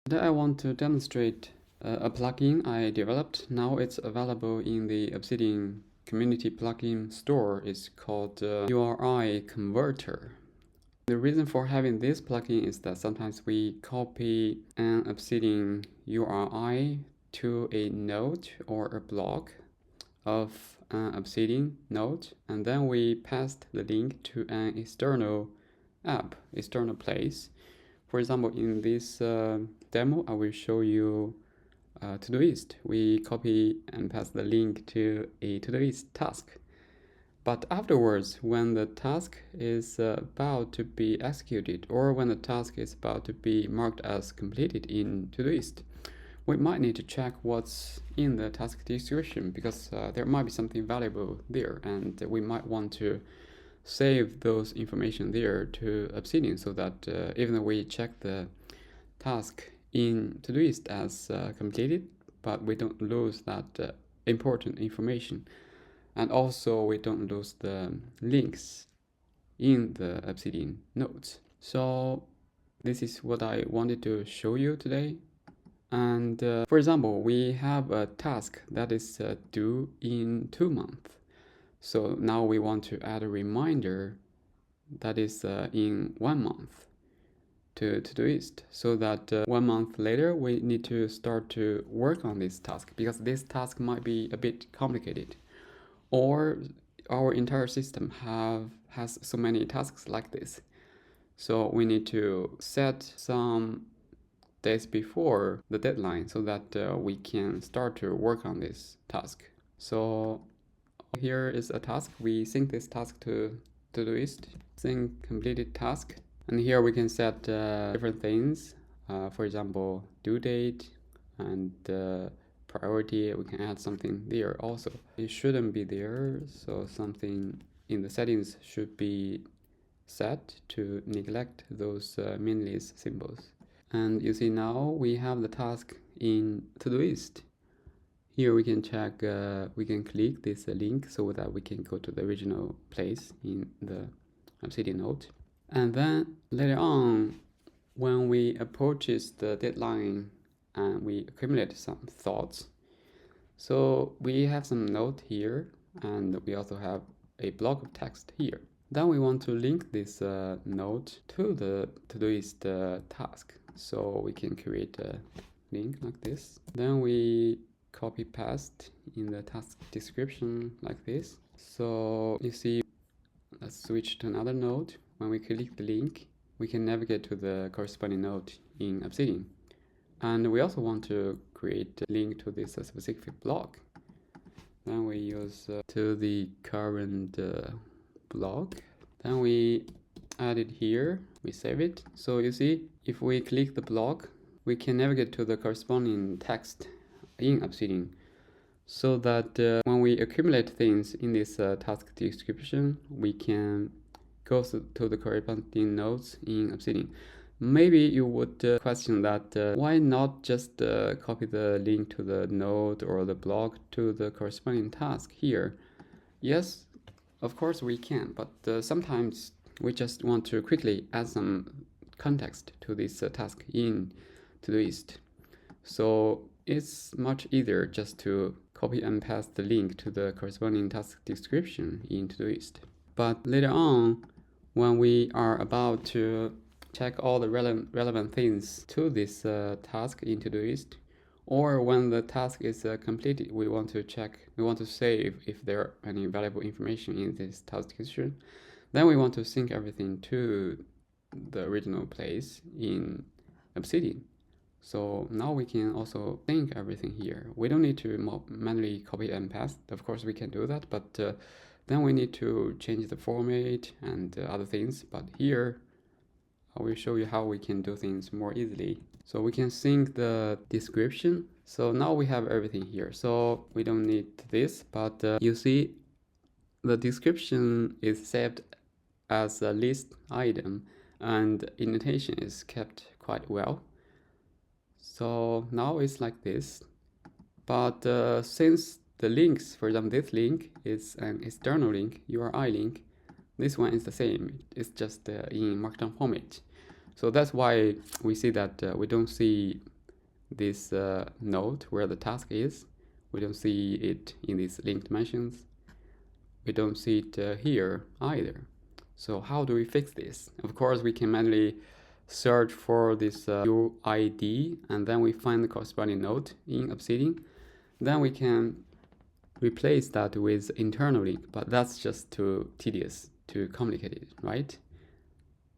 Today I want to demonstrate a plugin I developed. Now it's available in the Obsidian community plugin store. It's called URI Converter. The reason for having this plugin is that sometimes we copy an Obsidian URI to a node or a block of an Obsidian node, and then we paste the link to an external app, external place. For example, in this demo, I will show you Todoist. We copy and paste the link to a Todoist task. But afterwards, when the task is about to be executed, or when the task is about to be marked as completed in Todoist, we might need to check what's in the task description, because there might be something valuable there, and we might want to save those information there to Obsidian, so that even though we check the task in Todoist as completed, but we don't lose that important information, and also we don't lose the links in the Obsidian nodes. So this is what I wanted to show you today. And for example, we have a task that is due in 2 months. So now we want to add a reminder that is in 1 month to Todoist, so that 1 month later we need to start to work on this task, because this task might be a bit complicated, or our entire system has so many tasks like this. So we need to set some days before the deadline so that we can start to work on this task. So here is a task. We sync this task to Todoist, sync completed task. And here we can set different things. For example, due date and priority. We can add something there also. It shouldn't be there, so something in the settings should be set to neglect those meaningless symbols. And you see now we have the task in Todoist. Here we can check, we can click this link so that we can go to the original place in the Obsidian node. And then later on, when we approaches the deadline and we accumulate some thoughts, so we have some note here, and we also have a block of text here. Then we want to link this note to the Todoist task. So we can create a link like this. Then we copy paste in the task description like this. So you see, let's switch to another node. When we click the link, we can navigate to the corresponding node in Obsidian. And we also want to create a link to this specific block. Then we use to the current block. Then we add it here, we save it. So you see, if we click the block, we can navigate to the corresponding text in Obsidian, so that when we accumulate things in this task description, we can go to the corresponding nodes in Obsidian. Maybe you would question that why not just copy the link to the node or the block to the corresponding task here? Yes, of course we can, but sometimes we just want to quickly add some context to this task in Todoist. So it's much easier just to copy and paste the link to the corresponding task description in Todoist. But later on, when we are about to check all the relevant things to this task in Todoist, or when the task is completed, we want to save if there are any valuable information in this task description. Then we want to sync everything to the original place in Obsidian. So now we can also sync everything here. We don't need to manually copy and paste. Of course we can do that, but then we need to change the format and other things. But here I will show you how we can do things more easily. So we can sync the description. So now we have everything here. So we don't need this, but you see the description is saved as a list item, and indentation is kept quite well. So now it's like this. But since the links, for example, this link is an external link, URI link, this one is the same. It's just in Markdown format. So that's why we see that we don't see this node where the task is. We don't see it in these linked mentions. We don't see it here either. So how do we fix this? Of course, we can manually search for this UID, and then we find the corresponding node in Obsidian. Then we can replace that with internal link, but that's just too tedious, too complicated, right?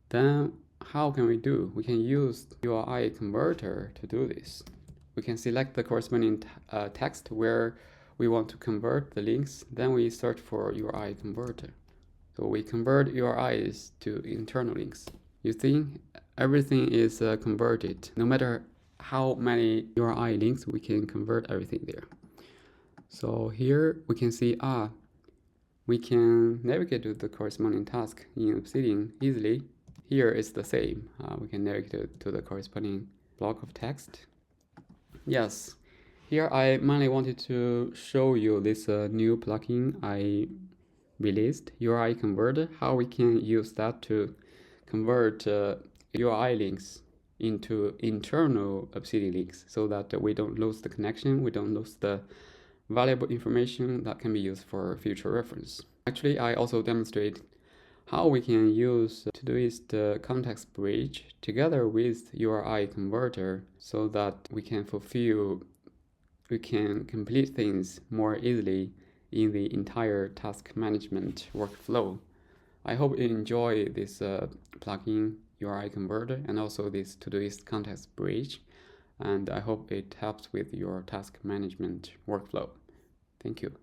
Then how can we do? We can use URI Converter to do this. We can select the corresponding text where we want to convert the links. Then we search for URI Converter. So we convert URIs to internal links. You think everything is converted. No matter how many URI links, we can convert everything there. So here we can see, we can navigate to the corresponding task in Obsidian easily. Here it's the same. We can navigate to the corresponding block of text. Yes, here I mainly wanted to show you this new plugin I released, URI Converter, how we can use that to convert URI links into internal Obsidian links so that we don't lose the connection, we don't lose the valuable information that can be used for future reference. Actually, I also demonstrate how we can use Todoist context bridge together with URI Converter so that we can complete things more easily in the entire task management workflow. I hope you enjoy this plugin URI Converter and also this Todoist context bridge, and I hope it helps with your task management workflow. Thank you.